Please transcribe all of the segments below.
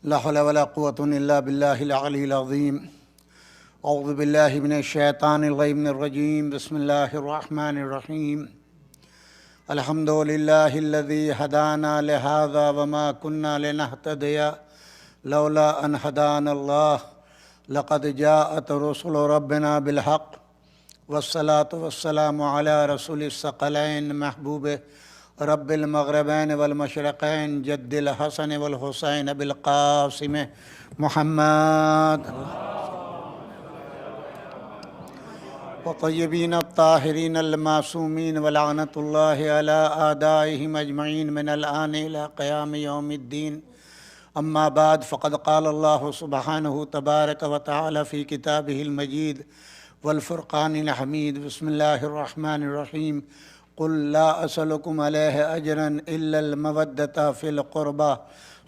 لا حول ولا قوة إلا بالله العلي العظيم. أعوذ بالله من الشيطان الرجيم. بسم الله الرحمن الرحيم. الحمد لله الذي هدانا لهذا وما كنا لنهتدي لولا أن هدانا الله. لقد جاءت رسل ربنا بالحق والصلاة والسلام على رسول الثقلين محبوب رب المغربين والمشرقين جد الحسن والحسين بالقاسم محمد وطيبين الطاهرين المعصومين ولعنة الله على أعدائهم أجمعين من الآن إلى قيام يوم الدين. أما بعد، فقد قال الله سبحانه تبارك وتعالى في كتابه المجيد والفرقان الحميد. بسم الله الرحمن الرحيم. قل لا أسألكم عليه أجرا إلا المودة في القربى.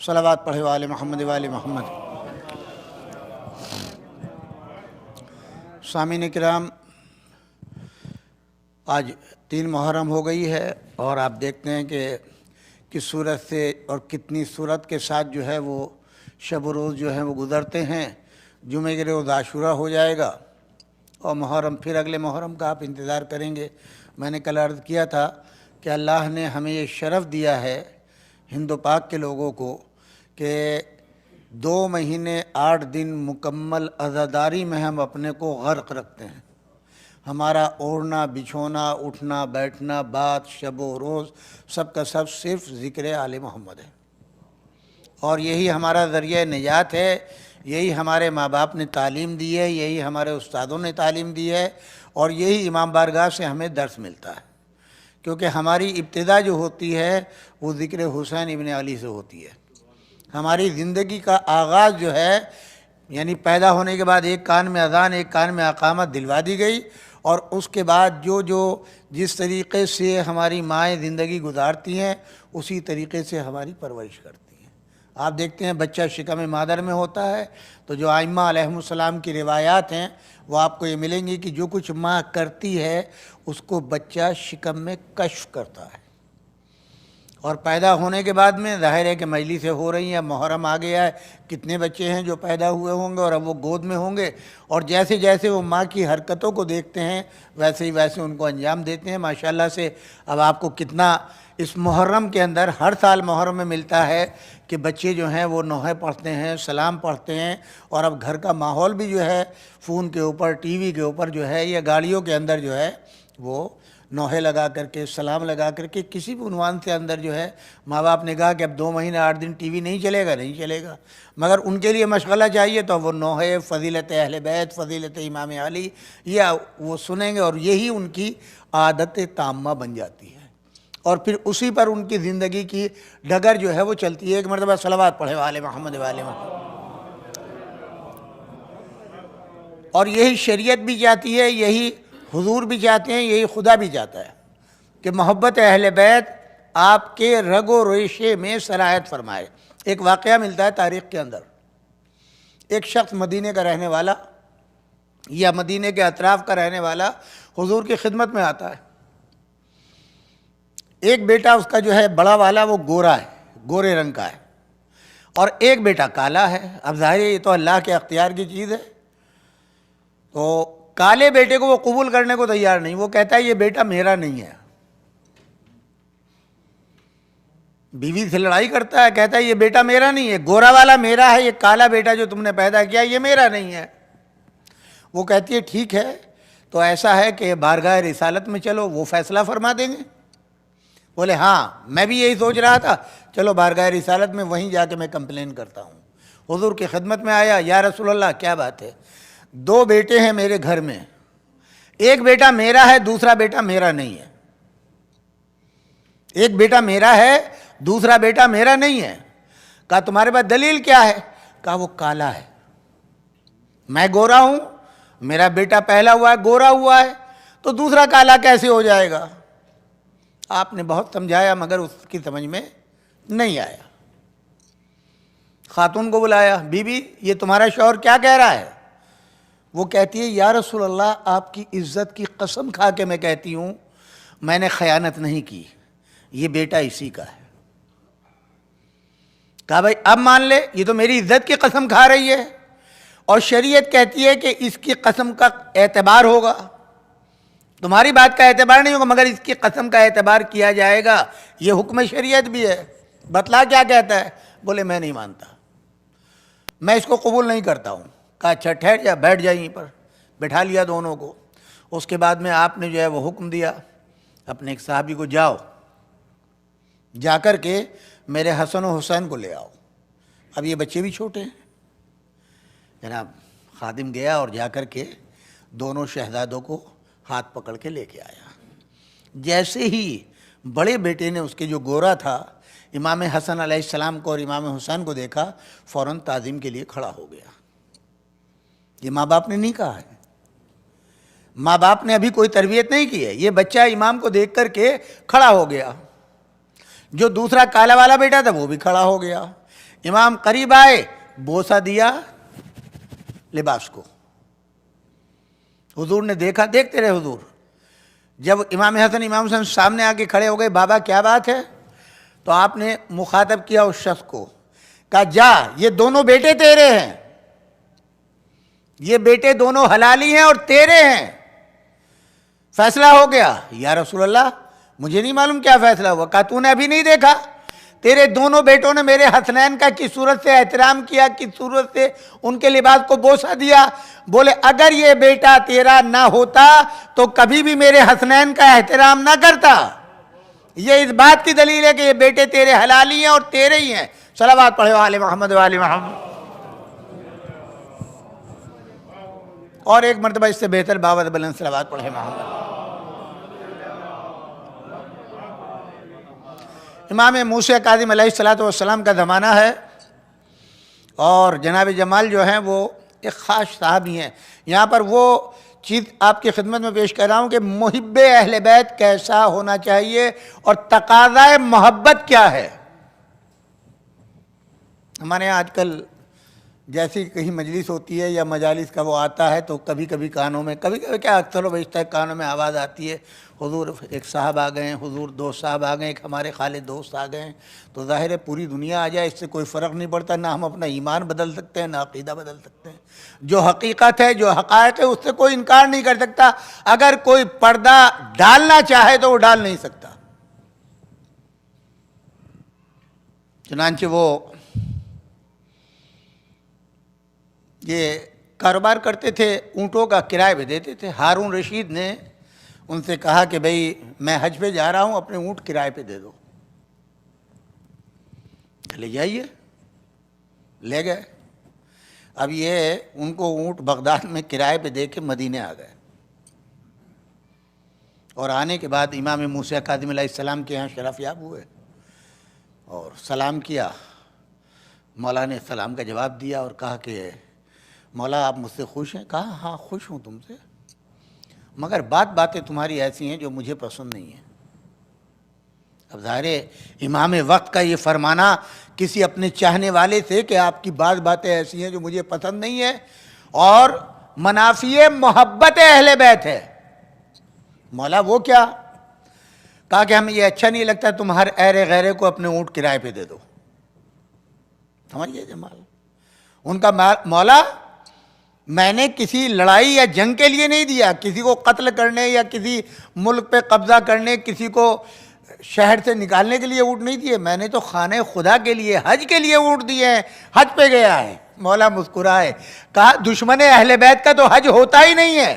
صلوات پڑھے والے محمد والے محمد. سامعین کرام، آج 3 محرم ہو گئی ہے اور آپ دیکھتے ہیں کہ کس صورت سے اور کتنی صورت کے ساتھ جو ہے وہ شب و روز جو ہیں وہ گزرتے ہیں. جمعے کے روز عاشورہ ہو جائے گا اور محرم، پھر اگلے محرم کا آپ انتظار کریں گے. میں نے کل عرض کیا تھا کہ اللہ نے ہمیں یہ شرف دیا ہے ہند و پاک کے لوگوں کو کہ 2 مہینے 8 دن مکمل عزاداری میں ہم اپنے کو غرق رکھتے ہیں. ہمارا اوڑھنا بچھونا اٹھنا بیٹھنا بات شب و روز سب کا سب صرف ذکر آل محمد ہے، اور یہی ہمارا ذریعہ نجات ہے. یہی ہمارے ماں باپ نے تعلیم دی ہے، یہی ہمارے استادوں نے تعلیم دی ہے، اور یہی امام بارگاہ سے ہمیں درس ملتا ہے. کیونکہ ہماری ابتدا جو ہوتی ہے وہ ذکر حسین ابن علی سے ہوتی ہے. ہماری زندگی کا آغاز جو ہے، یعنی پیدا ہونے کے بعد ایک کان میں اذان ایک کان میں اقامت دلوا دی گئی، اور اس کے بعد جس طریقے سے ہماری مائیں زندگی گزارتی ہیں اسی طریقے سے ہماری پرورش کرتی ہیں. آپ دیکھتے ہیں بچہ شکم مادر میں ہوتا ہے تو جو ائمہ علیہم السلام کی روایات ہیں وہ آپ کو یہ ملیں گی کہ جو کچھ ماں کرتی ہے اس کو بچہ شکم میں کشف کرتا ہے. اور پیدا ہونے کے بعد میں ظاہر ہے کہ مجلسیں ہو رہی ہیں، محرم آ گیا ہے، کتنے بچے ہیں جو پیدا ہوئے ہوں گے اور اب وہ گود میں ہوں گے، اور جیسے جیسے وہ ماں کی حرکتوں کو دیکھتے ہیں ویسے ہی ویسے ان کو انجام دیتے ہیں. ماشاءاللہ سے اب آپ کو کتنا اس محرم کے اندر ہر سال محرم میں ملتا ہے کہ بچے جو ہیں وہ نوحے پڑھتے ہیں، سلام پڑھتے ہیں، اور اب گھر کا ماحول بھی جو ہے فون کے اوپر ٹی وی کے اوپر جو ہے یا گاڑیوں کے اندر جو ہے وہ نوحے لگا کر کے سلام لگا کر کے کسی بھی عنوان سے اندر جو ہے ماں باپ نے کہا کہ اب 2 مہینے 8 دن ٹی وی نہیں چلے گا، مگر ان کے لیے مشغلہ چاہیے تو وہ نوحے، فضیلت اہل بیت، فضیلت امام علی، یا وہ سنیں گے، اور یہی ان کی عادت تامہ بن جاتی ہے، اور پھر اسی پر ان کی زندگی کی ڈگر جو ہے وہ چلتی ہے. ایک مرتبہ صلوات پڑھے والے محمد والے محمد. اور یہی شریعت بھی چاہتی ہے، یہی حضور بھی چاہتے ہیں، یہی خدا بھی چاہتا ہے کہ محبت اہل بیت آپ کے رگ و ریشے میں سرایت فرمائے. ایک واقعہ ملتا ہے تاریخ کے اندر. ایک شخص مدینے کا رہنے والا یا مدینے کے اطراف کا رہنے والا حضور کی خدمت میں آتا ہے. ایک بیٹا اس کا جو ہے بڑا والا وہ گورا ہے، گورے رنگ کا ہے، اور ایک بیٹا کالا ہے. اب ظاہر ہے یہ تو اللہ کے اختیار کی چیز ہے، تو کالے بیٹے کو وہ قبول کرنے کو تیار نہیں. وہ کہتا ہے یہ بیٹا میرا نہیں ہے. بیوی سے لڑائی کرتا ہے، کہتا ہے یہ بیٹا میرا نہیں ہے، گورا والا میرا ہے، یہ کالا بیٹا جو تم نے پیدا کیا یہ میرا نہیں ہے. وہ کہتی ہے ٹھیک ہے، تو ایسا ہے کہ بارگاہ رسالت میں چلو، وہ فیصلہ فرما دیں گے. بولے ہاں میں بھی یہی سوچ رہا تھا، چلو بارگاہ رسالت میں وہیں جا کے میں کمپلین کرتا ہوں. حضور کی خدمت میں آیا، یا رسول اللہ کیا بات ہے؟ 2 بیٹے ہیں میرے گھر میں، ایک بیٹا میرا ہے دوسرا بیٹا میرا نہیں ہے. ایک بیٹا میرا ہے دوسرا بیٹا میرا نہیں ہے. کہا تمہارے پاس دلیل کیا ہے؟ کہا وہ کالا ہے، میں گورا ہوں، میرا بیٹا پہلا ہوا ہے گورا ہوا ہے، تو دوسرا کالا کیسے ہو جائے گا؟ آپ نے بہت سمجھایا مگر اس کی سمجھ میں نہیں آیا. خاتون کو بلایا، بی بی یہ تمہارا شوہر کیا کہہ رہا ہے؟ وہ کہتی ہے یا رسول اللہ آپ کی عزت کی قسم کھا کے میں کہتی ہوں میں نے خیانت نہیں کی، یہ بیٹا اسی کا ہے. کہا بھائی اب مان لے، یہ تو میری عزت کی قسم کھا رہی ہے، اور شریعت کہتی ہے کہ اس کی قسم کا اعتبار ہوگا، تمہاری بات کا اعتبار نہیں ہوگا مگر اس کی قسم کا اعتبار کیا جائے گا، یہ حکم شریعت بھی ہے، بتلا کیا کہتا ہے؟ بولے میں نہیں مانتا، میں اس کو قبول نہیں کرتا ہوں۔ کہا اچھا ٹھہر جا، بیٹھ جا یہیں پر، بٹھا لیا دونوں کو۔ اس کے بعد میں آپ نے جو ہے وہ حکم دیا اپنے ایک صحابی کو، جاؤ جا کر کے میرے حسن و حسین کو لے آؤ، اب یہ بچے بھی چھوٹے ہیں۔ جناب خادم گیا اور جا کر کے دونوں شہزادوں کو ہاتھ پکڑ کے لے کے آیا۔ جیسے ہی بڑے بیٹے نے، اس کے جو گورا تھا، امام حسن علیہ السلام کو اور امام حسین کو دیکھا، فوراً تعظیم کے لیے کھڑا ہو گیا۔ یہ ماں باپ نے نہیں کہا ہے، ماں باپ نے ابھی کوئی تربیت نہیں کی ہے، یہ بچہ امام کو دیکھ کر کے کھڑا ہو گیا۔ جو دوسرا کالا والا بیٹا تھا وہ بھی کھڑا ہو گیا۔ امام قریب آئے، بوسہ دیا لباس کو۔ حضور نے دیکھا، دیکھتے رہے حضور۔ جب امام حسن امام حسین سامنے آ کے کھڑے ہو گئے، بابا کیا بات ہے؟ تو آپ نے مخاطب کیا اس شخص کو، کہا جا، یہ دونوں بیٹے تیرے ہیں، یہ بیٹے دونوں حلالی ہیں اور تیرے ہیں، فیصلہ ہو گیا۔ یا رسول اللہ مجھے نہیں معلوم کیا فیصلہ ہوا۔ کہا تو نے ابھی نہیں دیکھا؟ تیرے دونوں بیٹوں نے میرے حسنین کا کس صورت سے احترام کیا، کس صورت سے ان کے لباس کو بوسہ دیا۔ بولے اگر یہ بیٹا تیرا نہ ہوتا تو کبھی بھی میرے حسنین کا احترام نہ کرتا۔ یہ اس بات کی دلیل ہے کہ یہ بیٹے تیرے حلالی ہیں اور تیرے ہی ہیں۔ صلوات پڑھو آل محمد و آل محمد۔ اور ایک مرتبہ اس سے بہتر باوت بلند صلوات پڑھے محمد۔ امام موسیٰ کاظم علیہ السلام کا زمانہ ہے، اور جناب جمال جو ہیں وہ ایک خاص صحابی ہیں۔ یہاں پر وہ چیز آپ کی خدمت میں پیش کر رہا ہوں کہ محب اہل بیت کیسا ہونا چاہیے اور تقاضۂ محبت کیا ہے۔ ہمارے یہاں آج کل جیسی کہیں مجلس ہوتی ہے یا مجالس کا وہ آتا ہے تو کبھی کبھی کانوں میں، کبھی کبھی کیا اکثر و بیشتر کانوں میں آواز آتی ہے، حضور ایک صاحب آ گئے ہیں، حضور دو صاحب آ گئے ہیں، ایک ہمارے خالد دوست آ گئے ہیں۔ تو ظاہر ہے پوری دنیا آ جائے اس سے کوئی فرق نہیں پڑتا، نہ ہم اپنا ایمان بدل سکتے ہیں نہ عقیدہ بدل سکتے ہیں۔ جو حقیقت ہے، جو حقائق ہے، اس سے کوئی انکار نہیں کر سکتا۔ اگر کوئی پردہ ڈالنا چاہے تو وہ ڈال نہیں سکتا۔ چنانچہ وہ یہ کاروبار کرتے تھے، اونٹوں کا کرایہ پہ دیتے تھے۔ ہارون رشید نے ان سے کہا کہ بھئی میں حج پہ جا رہا ہوں، اپنے اونٹ کرایہ پہ دے دو۔ لے جائیے، لے گئے۔ اب یہ ان کو اونٹ بغداد میں کرایہ پہ دے کے مدینے آ گئے، اور آنے کے بعد امام موسیٰ کاظم علیہ السلام کے یہاں شرف یاب ہوئے اور سلام کیا۔ مولا نے سلام کا جواب دیا اور کہا کہ مولا آپ مجھ سے خوش ہیں؟ کہا ہاں خوش ہوں تم سے، مگر باتیں تمہاری ایسی ہیں جو مجھے پسند نہیں ہیں۔ اب ظاہر ہے امام وقت کا یہ فرمانا کسی اپنے چاہنے والے سے کہ آپ کی باتیں ایسی ہیں جو مجھے پسند نہیں ہیں، اور منافی محبت اہل بیت ہے۔ مولا وہ کیا؟ کہا کہ ہمیں یہ اچھا نہیں لگتا تم ہر ایرے غیرے کو اپنے اونٹ کرائے پہ دے دو۔ سمجھئے جمال، ان کا مولا میں نے کسی لڑائی یا جنگ کے لیے نہیں دیا، کسی کو قتل کرنے یا کسی ملک پہ قبضہ کرنے، کسی کو شہر سے نکالنے کے لیے اونٹ نہیں دیے، میں نے تو خانہ خدا کے لیے، حج کے لیے اونٹ دیے ہیں، حج پہ گیا ہے۔ مولا مسکرائے، کہا دشمن اہل بیت کا تو حج ہوتا ہی نہیں ہے،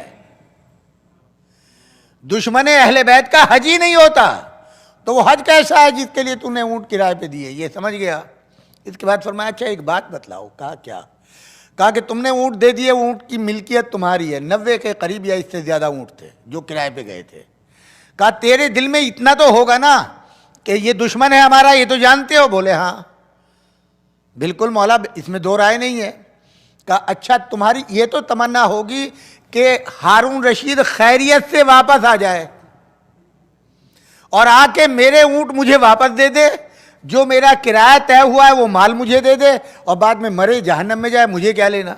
دشمن اہل بیت کا حج ہی نہیں ہوتا، تو وہ حج کیسا ہے جس کے لیے تو نے اونٹ کرائے پہ دیے؟ یہ سمجھ گیا۔ اس کے بعد فرمایا اچھا ایک بات بتلاؤ۔ کہا کیا؟ کہا کہ تم نے اونٹ دے دیے، اونٹ کی ملکیت تمہاری ہے، 90 کے قریب یا اس سے زیادہ اونٹ تھے جو کرائے پہ گئے تھے۔ کہا تیرے دل میں اتنا تو ہوگا نا کہ یہ دشمن ہے ہمارا، یہ تو جانتے ہو؟ بولے ہاں بالکل مولا، اس میں دو رائے نہیں ہے۔ کہا اچھا تمہاری یہ تو تمنا ہوگی کہ ہارون رشید خیریت سے واپس آ جائے اور آ کے میرے اونٹ مجھے واپس دے دے، جو میرا کرایہ طے ہوا ہے وہ مال مجھے دے دے، اور بعد میں مرے جہنم میں جائے، مجھے کیا لینا؟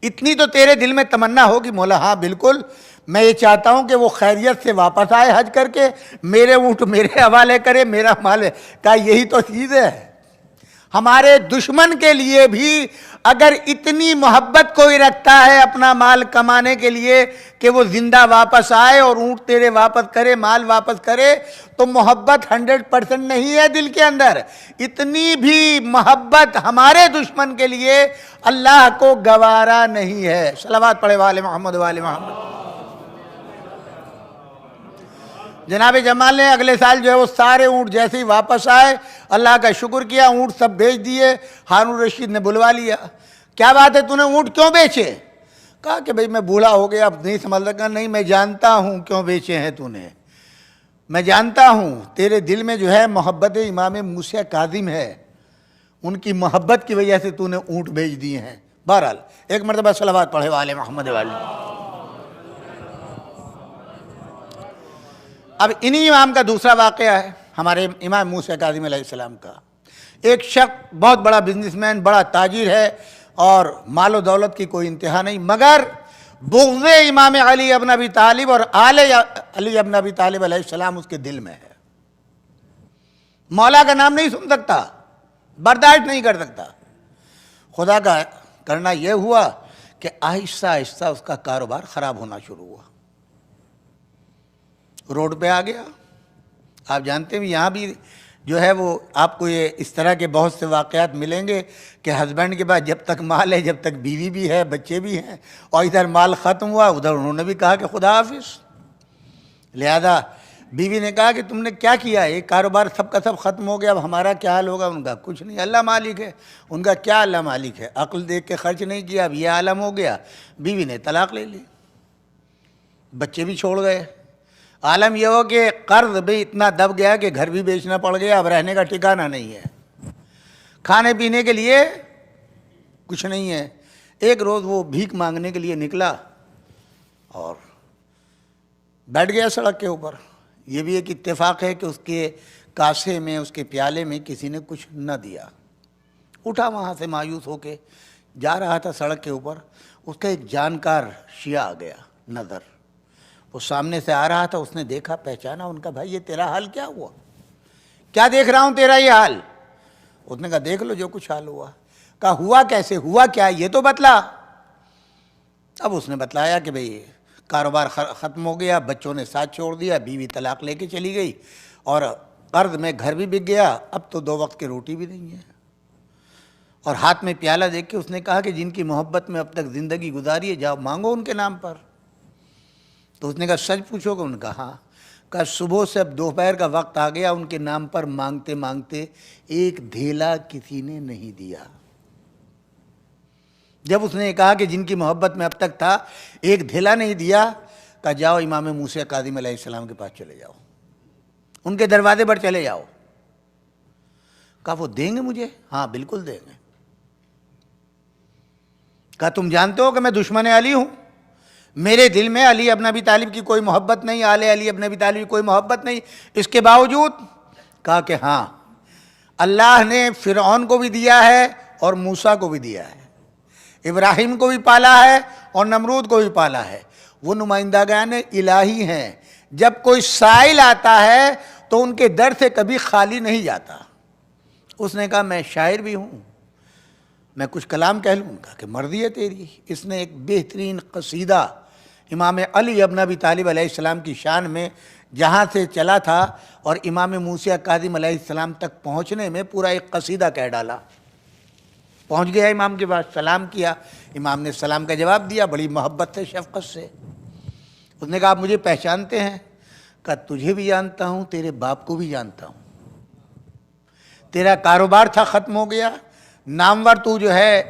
اتنی تو تیرے دل میں تمنا ہوگی۔ مولا ہاں بالکل، میں یہ چاہتا ہوں کہ وہ خیریت سے واپس آئے حج کر کے، میرے اونٹ میرے حوالے کرے، میرا مال ہے۔ کہا یہی تو چیز ہے، ہمارے دشمن کے لیے بھی اگر اتنی محبت کوئی رکھتا ہے اپنا مال کمانے کے لیے کہ وہ زندہ واپس آئے اور اونٹ تیرے واپس کرے، مال واپس کرے، تو محبت 100% نہیں ہے دل کے اندر. اتنی بھی محبت ہمارے دشمن کے لیے اللہ کو گوارا نہیں ہے. صلوات پڑھے والے محمد والے محمد. جناب جمال نے اگلے سال جو ہے وہ سارے اونٹ جیسے ہی واپس آئے اللہ کا شکر کیا، اونٹ سب بیچ دیے. ہارون رشید نے بلوا لیا. کیا بات ہے، تو نے اونٹ کیوں بیچے؟ کہا کہ بھئی میں بوڑھا ہو گیا، اب نہیں سمجھ لگا. نہیں، میں جانتا ہوں کیوں بیچے ہیں تو نے، میں جانتا ہوں تیرے دل میں جو ہے محبت امام موسیٰ کاظم ہے، ان کی محبت کی وجہ سے تو نے اونٹ بیچ دیے ہیں. بہرحال ایک مرتبہ صلوات پڑھے والے محمد والے. اب انہی امام کا دوسرا واقعہ ہے ہمارے امام موسیٰ کاظم علیہ السلام کا. ایک شخص بہت بڑا بزنس مین، بڑا تاجر ہے اور مال و دولت کی کوئی انتہا نہیں، مگر بغض امام علی ابن ابی طالب اور آل علی ابن ابی طالب علیہ السلام اس کے دل میں ہے. مولا کا نام نہیں سن سکتا، برداشت نہیں کر سکتا. خدا کا کرنا یہ ہوا کہ آہستہ آہستہ اس کا کاروبار خراب ہونا شروع ہوا، روڈ پہ آ گیا. آپ جانتے ہیں یہاں بھی جو ہے وہ آپ کو یہ اس طرح کے بہت سے واقعات ملیں گے کہ ہسبینڈ کے پاس جب تک مال ہے، جب تک بیوی بھی ہے، بچے بھی ہیں، اور ادھر مال ختم ہوا، ادھر انہوں نے بھی کہا کہ خدا حافظ. لہذا بیوی نے کہا کہ تم نے کیا کیا، یہ کاروبار سب کا سب ختم ہو گیا، اب ہمارا کیا حال ہوگا؟ ان کا کچھ نہیں، اللہ مالک ہے. ان کا کیا اللہ مالک ہے، عقل دیکھ کے خرچ نہیں کیا، اب یہ عالم ہو گیا. بیوی نے طلاق لے لی، بچے بھی چھوڑ گئے. عالم یہ ہو کہ قرض بھی اتنا دب گیا کہ گھر بھی بیچنا پڑ گیا، اب رہنے کا ٹھکانہ نہیں ہے، کھانے پینے کے لیے کچھ نہیں ہے. ایک روز وہ بھیک مانگنے کے لیے نکلا اور بیٹھ گیا سڑک کے اوپر. یہ بھی ایک اتفاق ہے کہ اس کے کاسے میں، اس کے پیالے میں کسی نے کچھ نہ دیا. اٹھا وہاں سے مایوس ہو کے جا رہا تھا سڑک کے اوپر، اس کا ایک جانکار شیعہ آ گیا نظر. وہ سامنے سے آ رہا تھا، اس نے دیکھا، پہچانا. ان کا بھائی یہ تیرا حال کیا ہوا؟ کیا دیکھ رہا ہوں تیرا یہ حال؟ اس نے کہا دیکھ لو جو کچھ حال ہوا. کہا ہوا کیسے، ہوا کیا یہ تو بتلا. اب اس نے بتلایا کہ بھئی کاروبار ختم ہو گیا، بچوں نے ساتھ چھوڑ دیا، بیوی طلاق لے کے چلی گئی، اور قرض میں گھر بھی بک گیا، اب تو 2 وقت کی روٹی بھی نہیں ہے. اور ہاتھ میں پیالہ دیکھ کے اس نے کہا کہ جن کی محبت میں اب تک زندگی گزاری ہے، جاؤ مانگو ان کے نام پر. تو اس نے کہا سچ پوچھو گے؟ ان کا ہاں. کہا صبح سے اب دوپہر کا وقت آ گیا، ان کے نام پر مانگتے مانگتے ایک دھیلا کسی نے نہیں دیا. جب اس نے کہا کہ جن کی محبت میں اب تک تھا ایک دھیلا نہیں دیا، کہا جاؤ امام موسیٰ کاظم علیہ السلام کے پاس چلے جاؤ، ان کے دروازے پر چلے جاؤ. کہا وہ دیں گے مجھے؟ ہاں بالکل دیں گے. کہا تم جانتے ہو کہ میں دشمن علی ہوں، میرے دل میں علی ابن ابی طالب کی کوئی محبت نہیں، آل علی ابن ابی طالب کی کوئی محبت نہیں، اس کے باوجود؟ کہا کہ ہاں، اللہ نے فرعون کو بھی دیا ہے اور موسیٰ کو بھی دیا ہے، ابراہیم کو بھی پالا ہے اور نمرود کو بھی پالا ہے. وہ نمائندگان الہی ہیں، جب کوئی سائل آتا ہے تو ان کے در سے کبھی خالی نہیں جاتا. اس نے کہا میں شاعر بھی ہوں، میں کچھ کلام کہہ لوں. کہا کہ مرضی ہے تیری. اس نے ایک بہترین قصیدہ امام علی ابن ابی طالب علیہ السلام کی شان میں جہاں سے چلا تھا اور امام موسیٰ کاظم علیہ السلام تک پہنچنے میں پورا ایک قصیدہ کہہ ڈالا. پہنچ گیا امام کے پاس، سلام کیا، امام نے سلام کا جواب دیا بڑی محبت سے، شفقت سے. اس نے کہا آپ مجھے پہچانتے ہیں؟ کہا تجھے بھی جانتا ہوں، تیرے باپ کو بھی جانتا ہوں. تیرا کاروبار تھا ختم ہو گیا، نامور تو جو ہے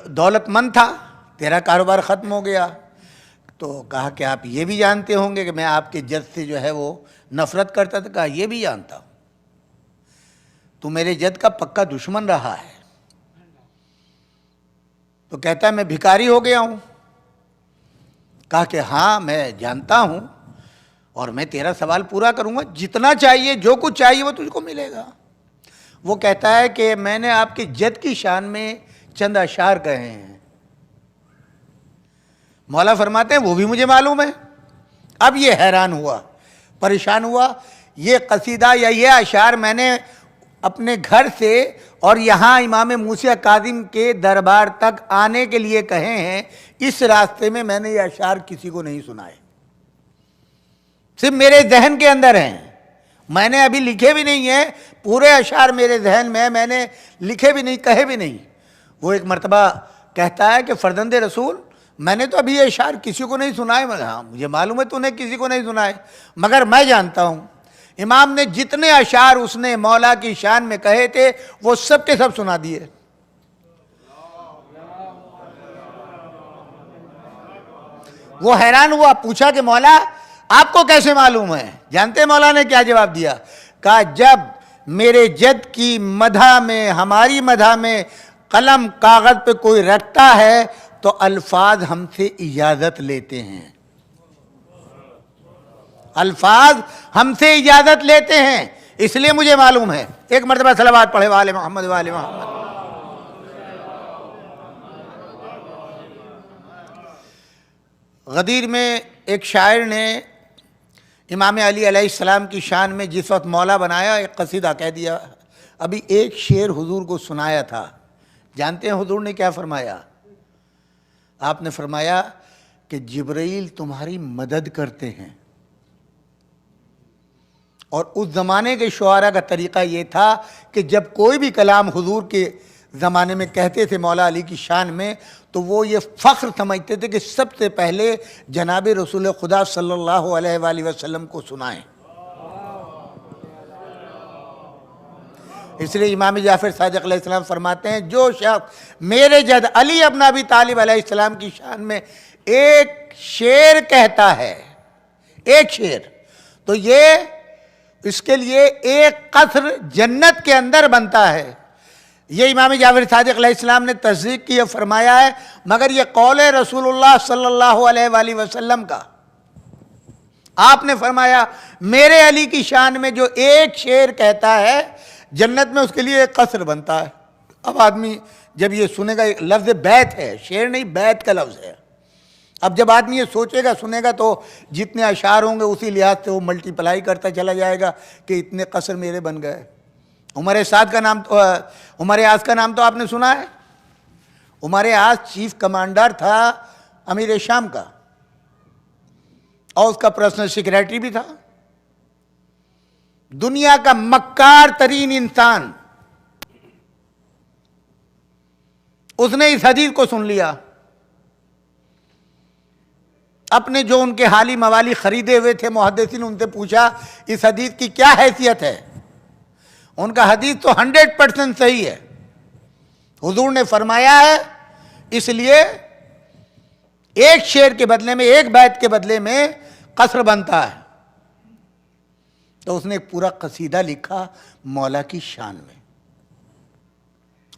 دولت مند تھا، تیرا کاروبار ختم ہو گیا. تو کہا کہ آپ یہ بھی جانتے ہوں گے کہ میں آپ کے جد سے جو ہے وہ نفرت کرتا تھا. کہا یہ بھی جانتا ہوں، تو میرے جد کا پکا دشمن رہا ہے. تو کہتا ہے میں بھکاری ہو گیا ہوں. کہا کہ ہاں میں جانتا ہوں، اور میں تیرا سوال پورا کروں گا، جتنا چاہیے جو کچھ چاہیے وہ تجھ کو ملے گا. وہ کہتا ہے کہ میں نے آپ کے جد کی شان میں چند اشعار کہے ہیں. مولا فرماتے ہیں وہ بھی مجھے معلوم ہے. اب یہ حیران ہوا، پریشان ہوا. یہ قصیدہ یا یہ اشعار میں نے اپنے گھر سے اور یہاں امام موسی کاظم کے دربار تک آنے کے لیے کہے ہیں، اس راستے میں نے یہ اشعار کسی کو نہیں سنائے، صرف میرے ذہن کے اندر ہیں، میں نے ابھی لکھے بھی نہیں ہیں، پورے اشعار میرے ذہن میں، میں نے لکھے بھی نہیں، کہے بھی نہیں۔ وہ ایک مرتبہ کہتا ہے کہ فرزند رسول، میں نے تو ابھی یہ اشعار کسی کو نہیں سنائے، ہاں مجھے معلوم ہے تو نے کسی کو نہیں سنائے، مگر میں جانتا ہوں امام نے جتنے اشعار اس نے مولا کی شان میں کہے تھے وہ سب کے سب سنا دیے۔ وہ حیران ہوا، پوچھا کہ مولا آپ کو کیسے معلوم ہے؟ جانتے ہیں مولا نے کیا جواب دیا؟ کہا جب میرے جد کی مدح میں، ہماری مدح میں قلم کاغذ پہ کوئی رکھتا ہے تو الفاظ ہم سے اجازت لیتے ہیں، الفاظ ہم سے اجازت لیتے ہیں، اس لیے مجھے معلوم ہے۔ ایک مرتبہ صلوات پڑھے وآل محمد وآل محمد۔ غدیر میں ایک شاعر نے امام علی علیہ السلام کی شان میں جس وقت مولا بنایا، ایک قصیدہ کہہ دیا، ابھی ایک شعر حضور کو سنایا تھا۔ جانتے ہیں حضور نے کیا فرمایا؟ آپ نے فرمایا کہ جبرائیل تمہاری مدد کرتے ہیں، اور اس زمانے کے شعراء کا طریقہ یہ تھا کہ جب کوئی بھی کلام حضور کے زمانے میں کہتے تھے مولا علی کی شان میں، تو وہ یہ فخر سمجھتے تھے کہ سب سے پہلے جناب رسول خدا صلی اللہ علیہ وآلہ وسلم کو سنائیں۔ اس لیے امام جعفر صادق علیہ السلام فرماتے ہیں، جو شخص میرے جد علی ابن ابی طالب علیہ السلام کی شان میں ایک شعر کہتا ہے، ایک شعر، تو یہ اس کے لیے ایک قصر جنت کے اندر بنتا ہے۔ یہ امام جعفر صادق علیہ السلام نے تصدیق کی، فرمایا ہے، مگر یہ قول ہے رسول اللہ صلی اللہ علیہ وآلہ وسلم کا۔ آپ نے فرمایا میرے علی کی شان میں جو ایک شعر کہتا ہے جنت میں اس کے لیے ایک قصر بنتا ہے۔ اب آدمی جب یہ سنے گا، ایک لفظ بیت ہے، شعر نہیں، بیت کا لفظ ہے۔ اب جب آدمی یہ سوچے گا، سنے گا، تو جتنے اشعار ہوں گے اسی لحاظ سے وہ ملٹی پلائی کرتا چلا جائے گا کہ اتنے قصر میرے بن گئے۔ عمر سعد کا نام تو، عمر اعظ کا نام تو آپ نے سنا ہے۔ عمر اعظ چیف کمانڈر تھا امیر شام کا، اور اس کا پرسنل سیکریٹری بھی تھا۔ دنیا کا مکار ترین انسان، اس نے اس حدیث کو سن لیا، اپنے جو ان کے حالی موالی خریدے ہوئے تھے محدثین، ان سے پوچھا اس حدیث کی کیا حیثیت ہے؟ ان کا حدیث تو 100% صحیح ہے۔ حضور نے فرمایا ہے اس لیے ایک شعر کے بدلے میں، ایک بیت کے بدلے میں قصر بنتا ہے۔ تو اس نے ایک پورا قصیدہ لکھا مولا کی شان میں۔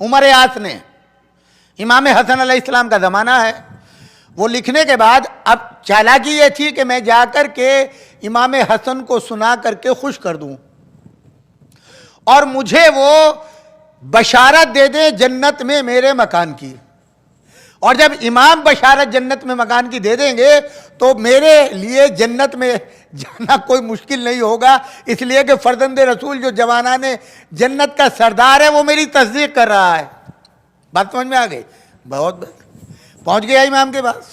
عمر اعظ نے، امام حسن علیہ السلام کا زمانہ ہے، وہ لکھنے کے بعد اب چالاکی یہ تھی کہ میں جا کر کے امام حسن کو سنا کر کے خوش کر دوں، اور مجھے وہ بشارت دے دیں جنت میں میرے مکان کی، اور جب امام بشارت جنت میں مکان کی دے دیں گے تو میرے لیے جنت میں جانا کوئی مشکل نہیں ہوگا، اس لیے کہ فرزند رسول جو جوانان جنت کا سردار ہے وہ میری تصدیق کر رہا ہے۔ بات سمجھ میں آ گئی؟ بہت پہنچ گیا امام کے پاس،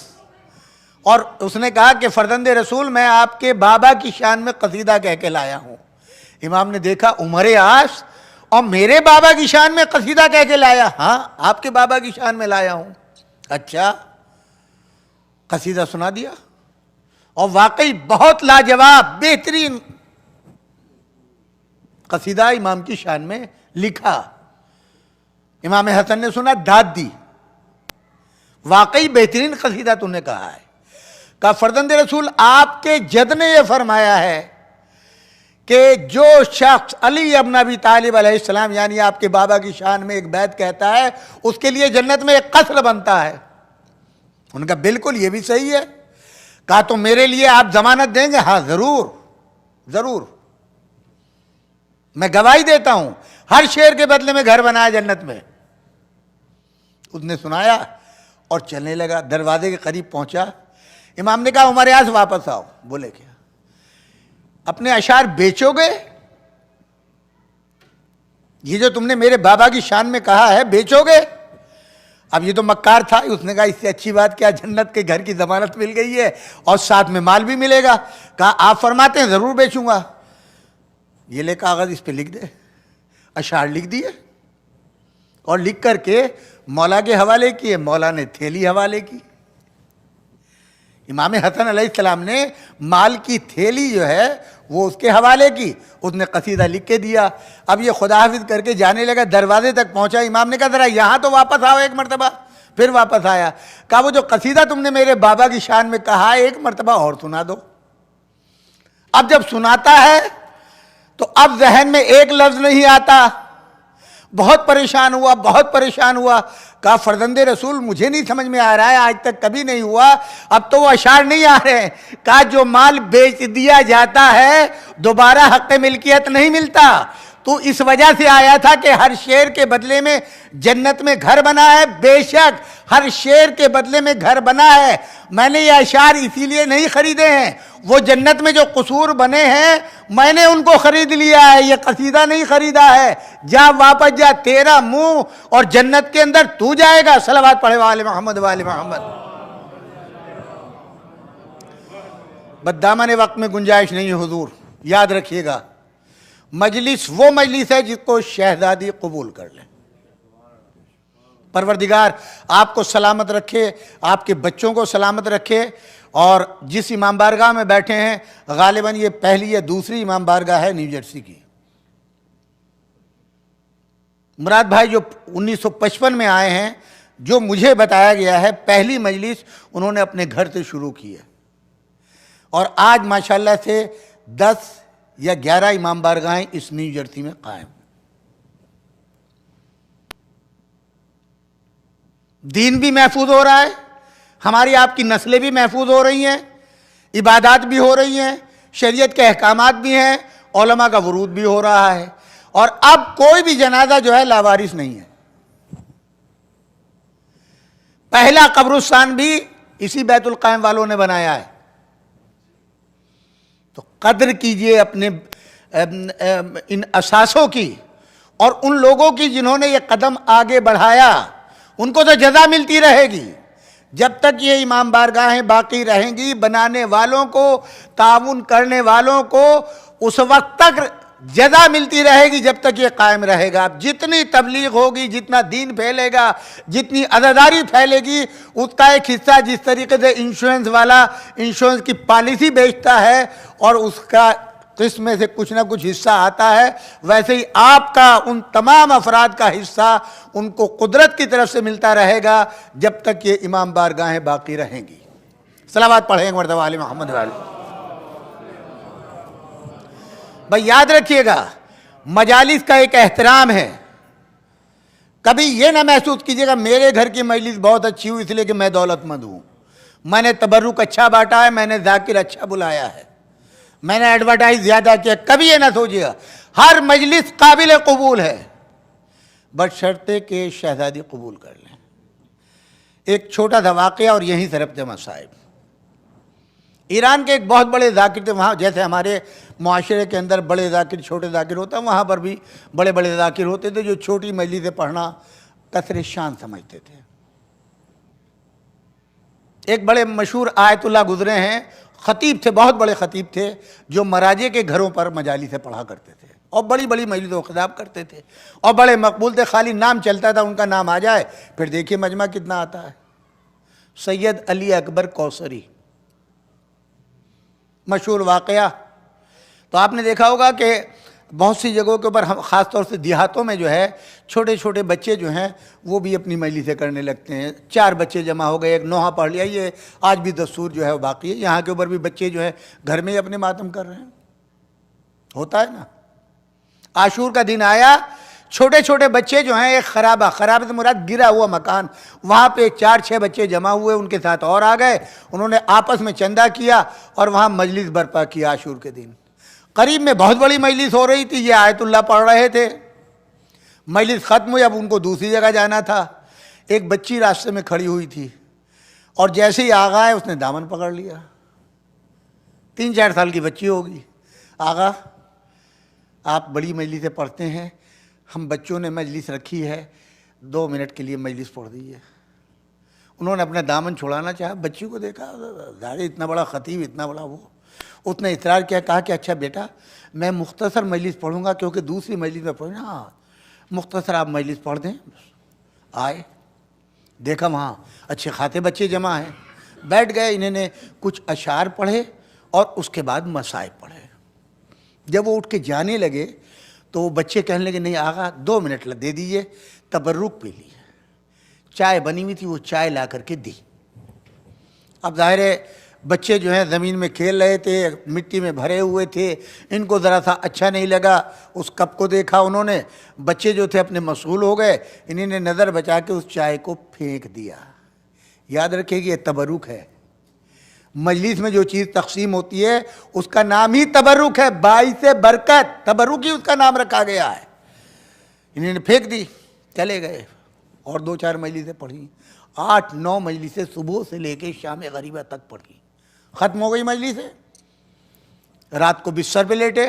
اور اس نے کہا کہ فرزند رسول میں آپ کے بابا کی شان میں قصیدہ کہہ کے لایا ہوں۔ امام نے دیکھا عمر اعظ اور میرے بابا کی شان میں قصیدہ کہہ کے لایا؟ ہاں، آپ کے بابا کی شان میں لایا ہوں۔ اچھا، قصیدہ سنا دیا، اور واقعی بہت لاجواب بہترین قصیدہ امام کی شان میں لکھا۔ امام حسن نے سنا، داد دی، واقعی بہترین قصیدہ تم نے کہا ہے۔ کہا فرزند رسول آپ کے جد نے یہ فرمایا ہے کہ جو شخص علی ابن ابی طالب علیہ السلام یعنی آپ کے بابا کی شان میں ایک بیت کہتا ہے اس کے لیے جنت میں ایک قصر بنتا ہے۔ ان کا بالکل یہ بھی صحیح ہے۔ کہا تو میرے لیے آپ ضمانت دیں گے؟ ہاں ضرور ضرور، میں گواہی دیتا ہوں، ہر شعر کے بدلے میں گھر بنایا جنت میں۔ اس نے سنایا اور چلنے لگا، دروازے کے قریب پہنچا، امام نے کہا عمر اعظ واپس آؤ۔ بولے کیا؟ اپنے اشعار بیچو گے؟ یہ جو تم نے میرے بابا کی شان میں کہا ہے بیچو گے؟ اب یہ تو مکار تھا، اس نے کہا اس سے اچھی بات کیا، جنت کے گھر کی ضمانت مل گئی ہے اور ساتھ میں مال بھی ملے گا۔ کہا آپ فرماتے ہیں ضرور بیچوں گا۔ یہ لے کاغذ، اس پہ لکھ دے۔ اشعار لکھ دیے اور لکھ کر کے مولا کے حوالے کیے، مولا نے تھیلی حوالے کی۔ امام حسن علیہ السلام نے مال کی تھیلی جو ہے وہ اس کے حوالے کی، اس نے قصیدہ لکھ کے دیا۔ اب یہ خدا حافظ کر کے جانے لگا، دروازے تک پہنچا، امام نے کہا ذرا یہاں تو واپس آؤ ایک مرتبہ۔ پھر واپس آیا، کہا وہ جو قصیدہ تم نے میرے بابا کی شان میں کہا ایک مرتبہ اور سنا دو۔ اب جب سناتا ہے تو اب ذہن میں ایک لفظ نہیں آتا، بہت پریشان ہوا، بہت پریشان ہوا۔ کہا فرزند رسول مجھے نہیں سمجھ میں آ رہا ہے، آج تک کبھی نہیں ہوا، اب تو وہ اشعار نہیں آ رہے ہیں۔ کہا جو مال بیچ دیا جاتا ہے دوبارہ حق ملکیت نہیں ملتا، تو اس وجہ سے آیا تھا کہ ہر شعر کے بدلے میں جنت میں گھر بنا ہے۔ بے شک ہر شعر کے بدلے میں گھر بنا ہے، میں نے یہ اشعار اسی لیے نہیں خریدے ہیں، وہ جنت میں جو قصور بنے ہیں میں نے ان کو خرید لیا ہے، یہ قصیدہ نہیں خریدا ہے۔ جا واپس جا، تیرا منہ اور جنت کے اندر تو جائے گا۔ صلوات پڑھے والے محمد والے محمد۔ بدامن وقت میں گنجائش نہیں ہے حضور، یاد رکھیے گا مجلس وہ مجلس ہے جس کو شہزادی قبول کر لے۔ پروردگار آپ کو سلامت رکھے، آپ کے بچوں کو سلامت رکھے، اور جس امام بارگاہ میں بیٹھے ہیں غالباً یہ پہلی یا دوسری امام بارگاہ ہے نیو جرسی کی۔ مراد بھائی جو 1955 میں آئے ہیں، جو مجھے بتایا گیا ہے پہلی مجلس انہوں نے اپنے گھر سے شروع کی ہے، اور آج ماشاءاللہ سے 10 یا 11 امام بارگاہیں اس نیو جرسی میں قائم۔ دین بھی محفوظ ہو رہا ہے، ہماری آپ کی نسلیں بھی محفوظ ہو رہی ہیں، عبادات بھی ہو رہی ہیں، شریعت کے احکامات بھی ہیں، علماء کا ورود بھی ہو رہا ہے، اور اب کوئی بھی جنازہ جو ہے لاوارث نہیں ہے۔ پہلا قبرستان بھی اسی بیت القائم والوں نے بنایا ہے۔ تو قدر کیجئے اپنے ان اساسوں کی، اور ان لوگوں کی جنہوں نے یہ قدم آگے بڑھایا، ان کو تو جزا ملتی رہے گی جب تک یہ امام بارگاہیں باقی رہیں گی۔ بنانے والوں کو، تعاون کرنے والوں کو اس وقت تک جزا ملتی رہے گی جب تک یہ قائم رہے گا۔ اب جتنی تبلیغ ہوگی، جتنا دین پھیلے گا، جتنی عزاداری پھیلے گی، اس کا ایک حصہ جس طریقے سے انشورنس والا انشورنس کی پالیسی بیچتا ہے اور اس کا قسم میں سے کچھ نہ کچھ حصہ آتا ہے، ویسے ہی آپ کا ان تمام افراد کا حصہ ان کو قدرت کی طرف سے ملتا رہے گا جب تک یہ امام بارگاہیں باقی رہیں گی۔ صلوات پڑھیں ایک مرتبہ آل محمد والے۔ بھائی یاد رکھیے گا مجالس کا ایک احترام ہے، کبھی یہ نہ محسوس کیجیے گا میرے گھر کی مجلس بہت اچھی ہوئی اس لیے کہ میں دولت مند ہوں، میں نے تبرک اچھا بانٹا ہے، میں نے ذاکر اچھا بلایا ہے، میں نے ایڈورٹائز زیادہ کیا۔ کبھی یہ نہ سوچیے گا، ہر مجلس قابل قبول ہے، بشرطے کہ شہزادی قبول کر لیں۔ ایک چھوٹا سا واقعہ اور یہیں سے ربط مصائب۔ ایران کے ایک بہت بڑے ذاکر تھے، وہاں جیسے ہمارے معاشرے کے اندر بڑے ذاکر چھوٹے ذاکر ہوتا ہے، وہاں پر بھی بڑے بڑے ذاکر ہوتے تھے جو چھوٹی مجلس سے پڑھنا کثر شان سمجھتے تھے۔ ایک بڑے مشہور آیت اللہ گزرے ہیں، خطیب تھے، بہت بڑے خطیب تھے، جو مراجع کے گھروں پر مجالس سے پڑھا کرتے تھے اور بڑی بڑی مجلسوں کو خطاب کرتے تھے، اور بڑے مقبول تھے، خالی نام چلتا تھا، ان کا نام آ جائے پھر دیکھیے مجمع کتنا آتا ہے۔ سید علی اکبر کوثری، مشہور واقعہ۔ تو آپ نے دیکھا ہوگا کہ بہت سی جگہوں کے اوپر، خاص طور سے دیہاتوں میں جو ہے چھوٹے چھوٹے بچے جو ہیں وہ بھی اپنی مجلسیں کرنے لگتے ہیں۔ 4 بچے جمع ہو گئے، ایک نوحہ پڑھ لیا، یہ آج بھی دستور جو ہے وہ باقی ہے، یہاں کے اوپر بھی بچے جو ہے گھر میں ہی اپنے ماتم کر رہے ہیں، ہوتا ہے نا۔ عاشور کا دن آیا، چھوٹے چھوٹے بچے جو ہیں، ایک خرابہ سے مراد گرا ہوا مکان، وہاں پہ 4-6 بچے جمع ہوئے، ان کے ساتھ اور آ گئے، انہوں نے آپس میں چندہ کیا اور وہاں مجلس برپا کیا عاشور کے دن۔ قریب میں بہت بڑی مجلس ہو رہی تھی، یہ آیت اللہ پڑھ رہے تھے، مجلس ختم ہوئی، اب ان کو دوسری جگہ جانا تھا۔ ایک بچی راستے میں کھڑی ہوئی تھی اور جیسے ہی آغا ہے اس نے دامن پکڑ لیا، 3-4 سال کی بچی ہوگی۔ آغا آپ بڑی مجلس سے پڑھتے ہیں، ہم بچوں نے مجلس رکھی ہے، 2 منٹ کے لیے مجلس پڑھ دیجیے۔ انہوں نے اپنا دامن چھڑانا چاہا، بچی کو دیکھا، ظاہر اتنا بڑا خطیب، اتنا بڑا وہ، اس نے اصرار کیا، کہا کہ اچھا بیٹا میں مختصر مجلس پڑھوں گا کیونکہ دوسری مجلس میں پڑھنا، ہاں مختصر آپ مجلس پڑھ دیں۔ آئے، دیکھا وہاں اچھے خاطے بچے جمع ہیں، بیٹھ گئے، انہوں نے کچھ اشعار پڑھے اور اس کے بعد مصائب پڑھے۔ جب وہ اٹھ کے جانے لگے تو وہ بچے کہنے لگے نہیں آقا 2 منٹ دے دیجئے، تبرک پی لیے۔ چائے بنی ہوئی تھی، وہ چائے لا کر کے دی۔ اب ظاہر ہے بچے جو ہیں زمین میں کھیل رہے تھے، مٹی میں بھرے ہوئے تھے، ان کو ذرا سا اچھا نہیں لگا، اس کپ کو دیکھا انہوں نے، بچے جو تھے اپنے مشغول ہو گئے، انہوں نے نظر بچا کے اس چائے کو پھینک دیا۔ یاد رکھے کہ یہ تبرک ہے، مجلس میں جو چیز تقسیم ہوتی ہے اس کا نام ہی تبرک ہے، باعث برکت، تبرک ہی اس کا نام رکھا گیا ہے۔ انہوں نے پھینک دی، چلے گئے اور 2-4 مجلسیں پڑھی، 8-9 مجلسیں صبح سے لے کے شام غریبہ تک پڑھی، ختم ہو گئی مجلسیں۔ رات کو بستر پہ لیٹے،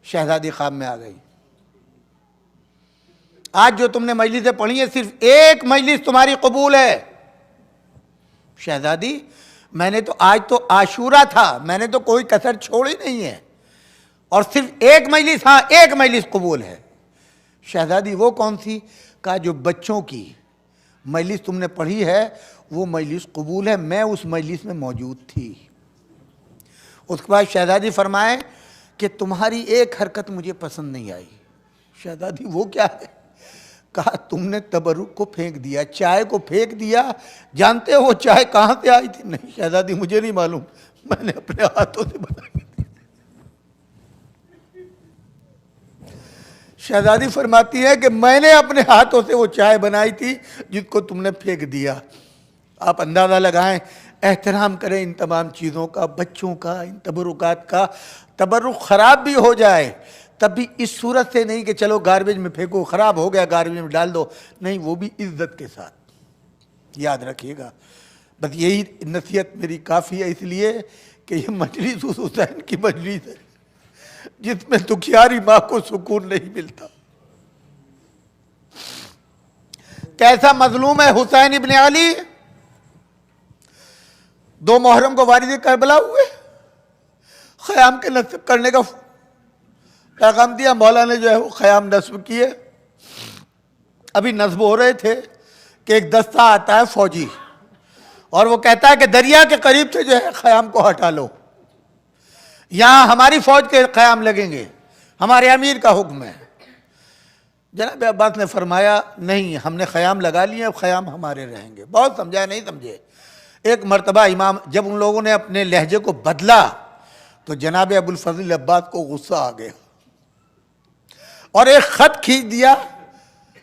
شہزادی خواب میں آ گئی، آج جو تم نے مجلسیں پڑھی ہیں صرف ایک مجلس تمہاری قبول ہے۔ شہزادی میں نے تو آج تو عاشورہ تھا، میں نے تو کوئی کسر چھوڑی نہیں ہے، اور صرف ایک مجلس، ہاں ایک مجلس قبول ہے۔ شہزادی وہ کون سی؟ کہا جو بچوں کی مجلس تم نے پڑھی ہے وہ مجلس قبول ہے، میں اس مجلس میں موجود تھی۔ اس کے بعد شہزادی فرمائے کہ تمہاری ایک حرکت مجھے پسند نہیں آئی۔ شہزادی وہ کیا ہے؟ کہا تم نے تبرک کو پھینک دیا، چائے کو پھینک دیا، جانتے ہو وہ چائے کہاں سے آئی تھی؟ نہیں شہزادی مجھے نہیں معلوم، میں نے اپنے ہاتھوں سے بنائی تھی۔ شہزادی فرماتی ہے کہ میں نے اپنے ہاتھوں سے وہ چائے بنائی تھی جس کو تم نے پھینک دیا۔ آپ اندازہ لگائیں، احترام کریں ان تمام چیزوں کا، بچوں کا، ان تبرکات کا۔ تبرک خراب بھی ہو جائے تب بھی اس صورت سے نہیں کہ چلو گاربیج میں پھینکو، خراب ہو گیا گاربیج میں ڈال دو، نہیں، وہ بھی عزت کے ساتھ۔ یاد رکھیے گا، بس یہی نصیحت میری کافی ہے، اس لیے کہ یہ مجلس اس حسین کی مجلس ہے جس میں دکھیاری ماں کو سکون نہیں ملتا۔ کیسا مظلوم ہے حسین ابن علی؟ 2 محرم کو وارث کربلا ہوئے، خیام کے نصب کرنے کا پیغام دیا، مولا نے جو ہے وہ خیام نصب کیے۔ ابھی نصب ہو رہے تھے کہ ایک دستہ آتا ہے فوجی، اور وہ کہتا ہے کہ دریا کے قریب سے جو ہے خیام کو ہٹا لو، یہاں ہماری فوج کے قیام لگیں گے، ہمارے امیر کا حکم ہے۔ جناب عباس نے فرمایا نہیں، ہم نے خیام لگا لیے، اب خیام ہمارے رہیں گے۔ بہت سمجھا نہیں سمجھے۔ ایک مرتبہ امام جب ان لوگوں نے اپنے لہجے کو بدلا تو جناب ابو الفضل عباس کو غصہ آ گیا اور ایک خط کھینچ دیا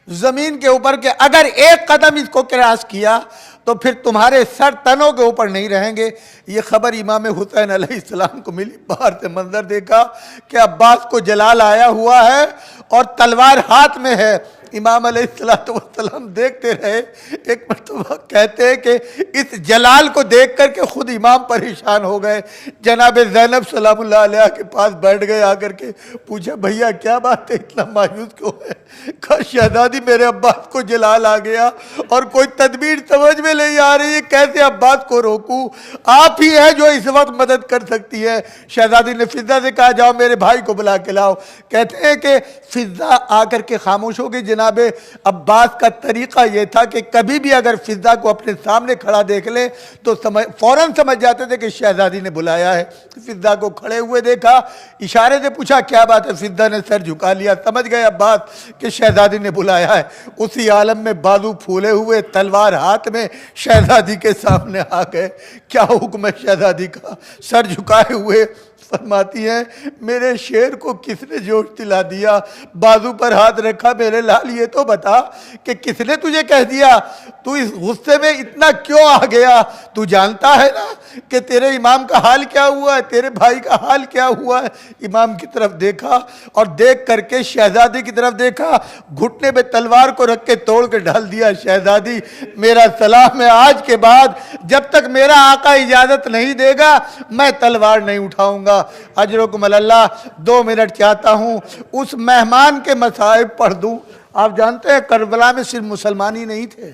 زمین کے اوپر کہ اگر ایک قدم اس کو کراس کیا تو پھر تمہارے سر تنوں کے اوپر نہیں رہیں گے۔ یہ خبر امام حسین علیہ السلام کو ملی، باہر سے منظر دیکھا کہ عباس کو جلال آیا ہوا ہے اور تلوار ہاتھ میں ہے۔ امام علیہ السلام دیکھتے رہے، ایک مرتبہ کہتے ہیں کہ اس جلال کو دیکھ کر کے خود امام پریشان ہو گئے۔ جناب زینب سلام اللہ علیہ کے پاس بیٹھ گئے، آ کر کے پوچھا بھیا کیا بات ہے، اتنا مایوس کیوں ہے؟ کہا شہزادی میرے عباس کو جلال آ گیا اور کوئی تدبیر سمجھ میں نہیں آ رہی ہے، کیسے عباس کو روکوں؟ آپ ہی ہے جو اس وقت مدد کر سکتی ہے۔ شہزادی نے فضہ سے کہا جاؤ میرے بھائی کو بلا کے لاؤ۔ کہتے ہیں کہ فضہ آ کر کے خاموش ہو گئی۔ جناب عباس کا طریقہ یہ تھا کہ کبھی بھی اگر فضہ کو اپنے سامنے کھڑا دیکھ لے تو فوراً سمجھ جاتے تھے کہ شہزادی نے بلایا ہے۔ فضہ کو کھڑے ہوئے دیکھا، اشارے سے پوچھا کیا بات ہے؟ فضہ نے سر جھکا لیا، سمجھ گئے عباس کہ شہزادی نے بلایا ہے۔ اسی عالم میں بازو پھولے ہوئے، تلوار ہاتھ میں، شہزادی کے سامنے آ گئے۔ کیا حکم ہے شہزادی کا؟ سر جھکائے ہوئے فرماتی ہیں میرے شیر کو کس نے جوش دلا دیا؟ بازو پر ہاتھ رکھا، میرے لال یہ تو بتا کہ کس نے تجھے کہہ دیا؟ تو اس غصے میں اتنا کیوں آ گیا؟ تو جانتا ہے نا کہ تیرے امام کا حال کیا ہوا ہے، تیرے بھائی کا حال کیا ہوا ہے؟ امام کی طرف دیکھا اور دیکھ کر کے شہزادی کی طرف دیکھا، گھٹنے پہ تلوار کو رکھ کے توڑ کے ڈال دیا۔ شہزادی میرا سلام ہے، آج کے بعد جب تک میرا آقا اجازت نہیں دے گا میں تلوار نہیں اٹھاؤں گا۔ اجرکم علی اللہ۔ 2 منٹ چاہتا ہوں اس مہمان کے مصائب پڑھ دوں۔ آپ جانتے ہیں کربلا میں صرف مسلمان ہی نہیں تھے،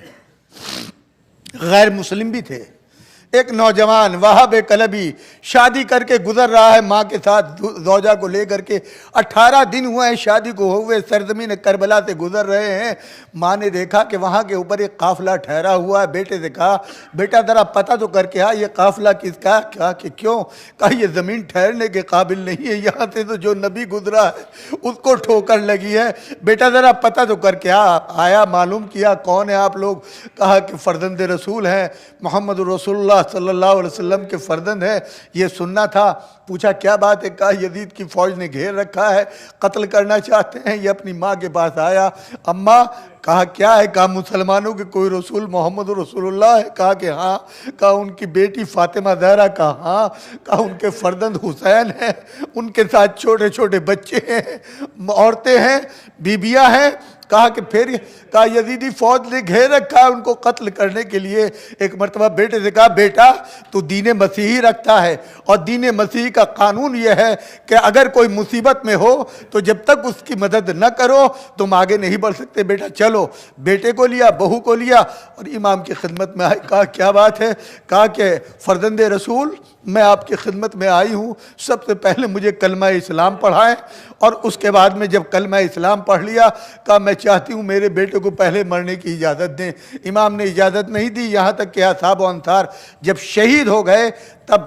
غیر مسلم بھی تھے۔ ایک نوجوان وہاب کلبی شادی کر کے گزر رہا ہے ماں کے ساتھ، زوجہ کو لے کر کے 18 دن ہوئے ہیں شادی کو ہوئے، سرزمین کربلا سے گزر رہے ہیں۔ ماں نے دیکھا کہ وہاں کے اوپر ایک قافلہ ٹھہرا ہوا ہے، بیٹے سے کہا بیٹا ذرا پتہ تو کر کے یہ قافلہ کس کا؟ کہا کہ کیوں؟ کہا یہ زمین ٹھہرنے کے قابل نہیں ہے، یہاں سے تو جو نبی گزرا ہے اس کو ٹھوکر لگی ہے، بیٹا ذرا پتہ تو کر کے آیا معلوم کیا کون ہے آپ لوگ؟ کہا کہ فرزند رسول ہیں، محمد رسول اللہ صلی اللہ علیہ وسلم کے فرزند ہے، یہ سننا تھا۔ پوچھا کیا بات ہے؟ کہا یزید کی فوج نے گھیر رکھا ہے، قتل کرنا چاہتے ہیں۔ یہ اپنی ماں کے پاس آیا، اماں کہا کیا ہے؟ کہا مسلمانوں کے کوئی رسول محمد رسول اللہ ہے؟ کہا کہ ہاں۔ کہا ان کی بیٹی فاطمہ زہرا؟ کہا ہاں۔ کہا ان کے فرزند حسین ہیں، ان کے ساتھ چھوٹے چھوٹے بچے ہیں، عورتیں ہیں، بیبیاں ہیں۔ کہا کہ پھر؟ کہا یزیدی فوج نے گھیر رکھا ہے ان کو قتل کرنے کے لیے۔ ایک مرتبہ بیٹے سے کہا بیٹا تو دین مسیحی رکھتا ہے، اور دین مسیحی کا قانون یہ ہے کہ اگر کوئی مصیبت میں ہو تو جب تک اس کی مدد نہ کرو تم آگے نہیں بڑھ سکتے، بیٹا چلو۔ بیٹے کو لیا، بہو کو لیا اور امام کی خدمت میں آئے۔ کہا کیا بات ہے؟ کہا کہ فرزند رسول میں آپ کی خدمت میں آئی ہوں، سب سے پہلے مجھے کلمہ اسلام پڑھائیں، اور اس کے بعد میں جب کلمہ اسلام پڑھ لیا کہا میں چاہتی ہوں میرے بیٹے کو پہلے مرنے کی اجازت دیں۔ امام نے اجازت نہیں دی، یہاں تک کہ اصحاب و انصار جب شہید ہو گئے تب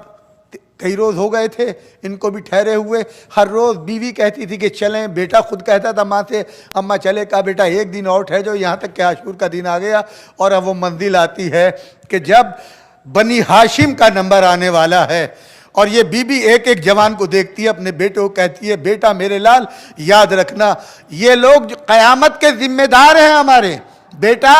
کئی روز ہو گئے تھے ان کو بھی ٹھہرے ہوئے۔ ہر روز بیوی کہتی تھی کہ چلیں، بیٹا خود کہتا تھا ماں سے اماں چلے، کہا بیٹا ایک دن اور ٹھہر جاؤ، یہاں تک کہ عاشور کا دن آ گیا۔ اور اب وہ منزل آتی ہے کہ جب بنی ہاشم کا نمبر آنے والا ہے، اور یہ بی بی ایک ایک جوان کو دیکھتی ہے، اپنے بیٹے کو کہتی ہے بیٹا میرے لال یاد رکھنا یہ لوگ جو قیامت کے ذمہ دار ہیں ہمارے، بیٹا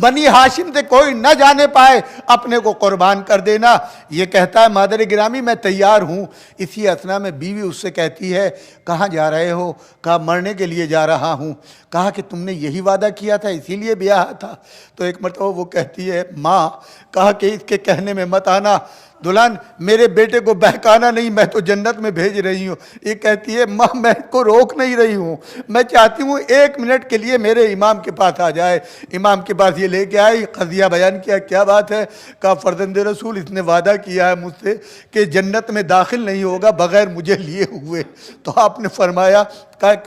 بنی ہاشم سے کوئی نہ جانے پائے، اپنے کو قربان کر دینا۔ یہ کہتا ہے مادر گرامی میں تیار ہوں۔ اسی اثنا میں بیوی اس سے کہتی ہے کہاں جا رہے ہو؟ کہا مرنے کے لیے جا رہا ہوں۔ کہا کہ تم نے یہی وعدہ کیا تھا اسی لیے بیاہ تھا؟ تو ایک مرتبہ وہ کہتی ہے ماں، کہا کہ اس کے کہنے میں مت آنا دلہن، میرے بیٹے کو بہکانا نہیں، میں تو جنت میں بھیج رہی ہوں۔ یہ کہتی ہے ماں میں کو روک نہیں رہی ہوں، میں چاہتی ہوں 1 منٹ کے لیے میرے امام کے پاس آ جائے۔ امام کے پاس یہ لے کے آئی، قضیہ بیان کیا کیا بات ہے؟ کہا فرزند رسول اس نے وعدہ کیا ہے مجھ سے کہ جنت میں داخل نہیں ہوگا بغیر مجھے لیے ہوئے۔ تو آپ نے فرمایا،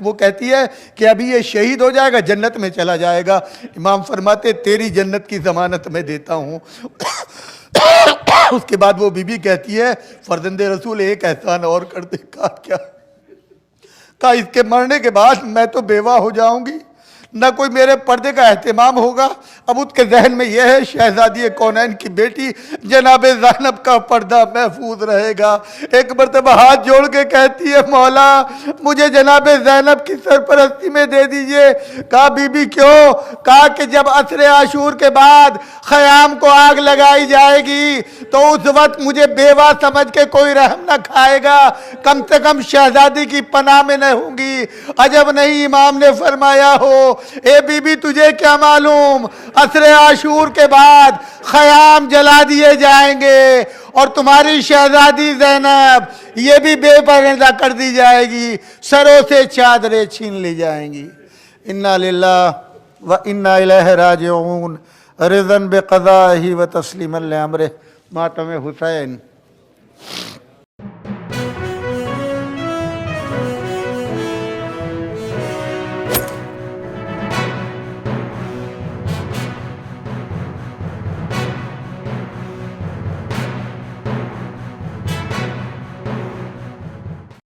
وہ کہتی ہے کہ ابھی یہ شہید ہو جائے گا جنت میں چلا جائے گا۔ امام فرماتے تیری جنت کی ضمانت میں دیتا ہوں۔ اس کے بعد وہ بی بی کہتی ہے فرزند رسول ایک احسان اور کر دے۔ کہا کیا؟ کہا اس کے مرنے کے بعد میں تو بیوہ ہو جاؤں گی، نہ کوئی میرے پردے کا اہتمام ہوگا۔ اب اس کے ذہن میں یہ ہے شہزادی کونین کی بیٹی جناب زینب کا پردہ محفوظ رہے گا۔ ایک مرتبہ ہاتھ جوڑ کے کہتی ہے مولا مجھے جناب زینب کی سرپرستی میں دے دیجئے۔ کہا بی بی کیوں؟ کہا کہ جب عصر عاشور کے بعد خیام کو آگ لگائی جائے گی تو اس وقت مجھے بیوہ سمجھ کے کوئی رحم نہ کھائے گا، کم سے کم شہزادی کی پناہ میں نہ ہوں گی۔ عجب نہیں امام نے فرمایا ہو اے بی بی تجھے کیا معلوم عصر عاشور کے بعد خیام جلا دیے جائیں گے اور تمہاری شہزادی زینب یہ بھی بے پردہ کر دی جائے گی، سروں سے چادریں چھین لی جائیں گی۔ انا للہ و انا الیہ راجعون، رضا بقضائہ و تسلیما لامرہ۔ ماتم حسین